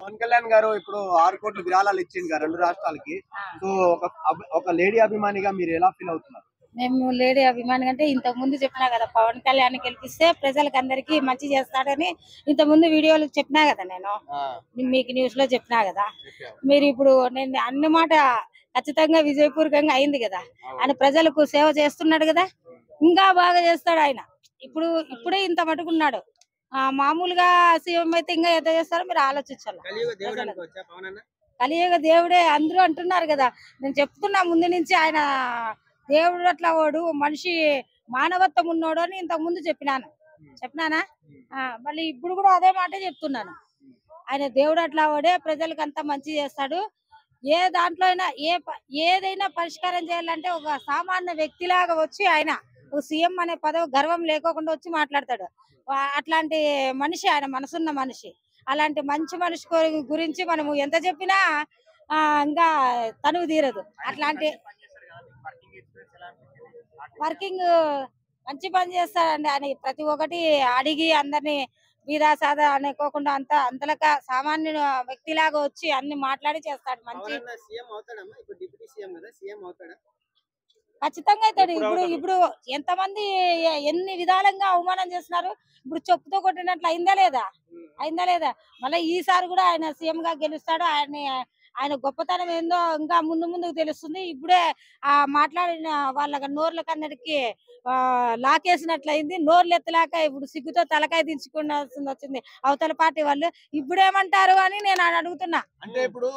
పవన్ కళ్యాణ్ గారు ఇప్పుడు 6 కోట్ల విరాళాలు ఇచ్చింది కదా రెండు రాష్ట్రాలకి. సో ఒక లేడీ అభిమానిగా మీరు ఎలా ఫీల్ అవుతున్నారు? మేము లేడీ అభిమాని అంటే ఇంతకు ముందు చెప్పినా కదా, పవన్ కళ్యాణ్ గెలిపిస్తే ప్రజలకు అందరికి మంచి చేస్తాడని ఇంత ముందు వీడియోలు చెప్పినా కదా. నేను మీకు న్యూస్ లో చెప్పినా కదా. మీరు ఇప్పుడు నేను అన్న మాట ఖచ్చితంగా విజయపూర్వకంగా అయింది కదా. ఆయన ప్రజలకు సేవ చేస్తున్నాడు కదా, ఇంకా బాగా చేస్తాడు ఆయన. ఇప్పుడే ఇంత మటుకున్నాడు. మామూలుగా సీఎం అయితే ఇంకా ఎంత చేస్తారో మీరు ఆలోచించాలి. కలియుగ దేవుడే అందరూ అంటున్నారు కదా. నేను చెప్తున్నా ముందు నుంచి ఆయన దేవుడు అట్లా వాడు మనిషి మానవత్వం ఉన్నోడు అని ఇంతకు ముందు చెప్పినానా. మళ్ళీ ఇప్పుడు కూడా అదే మాట చెప్తున్నాను. ఆయన దేవుడు అట్లా వాడే, ప్రజలకు అంతా మంచి చేస్తాడు. ఏ దాంట్లో అయినా ఏదైనా పరిష్కారం చేయాలంటే ఒక సామాన్య వ్యక్తిలాగా వచ్చి ఆయన ఒక సీఎం అనే పదవి గర్వం లేకోకుండా వచ్చి మాట్లాడతాడు. అట్లాంటి మనిషి ఆయన, మనసున్న మనిషి. అలాంటి మంచి మనిషి గురించి మనము ఎంత చెప్పినా ఇంకా తనువు తీరదు. అట్లాంటి వర్కింగ్ మంచి పని చేస్తాడండి ఆయన. ప్రతి ఒక్కటి అడిగి అందరినీ వీరా సాదా అనుకోకుండా అంతలక సామాన్య వ్యక్తిలాగా వచ్చి అన్ని మాట్లాడి చేస్తాడు. మంచి ఖచ్చితంగా అవుతాడు. ఇప్పుడు ఎంతమంది ఎన్ని విధాలుగా అవమానం చేస్తున్నారు. ఇప్పుడు చెప్పుతో కొట్టినట్లు అయిందా లేదా. మళ్ళీ ఈసారి కూడా ఆయన సీఎం గా గెలుస్తాడు. ఆయన గొప్పతనం ఏందో ఇంకా ముందుకు తెలుస్తుంది. ఇప్పుడే మాట్లాడిన వాళ్ళ నోర్లకన్నరికి లాకేసినట్లయింది. నోర్లు ఎత్తలేక ఇప్పుడు సిగ్గుతో తలకాయ దించుకున్నాల్సింది వచ్చింది అవతల పార్టీ వాళ్ళు. ఇప్పుడేమంటారు అని నేను అడుగుతున్నా. అంటే ఇప్పుడు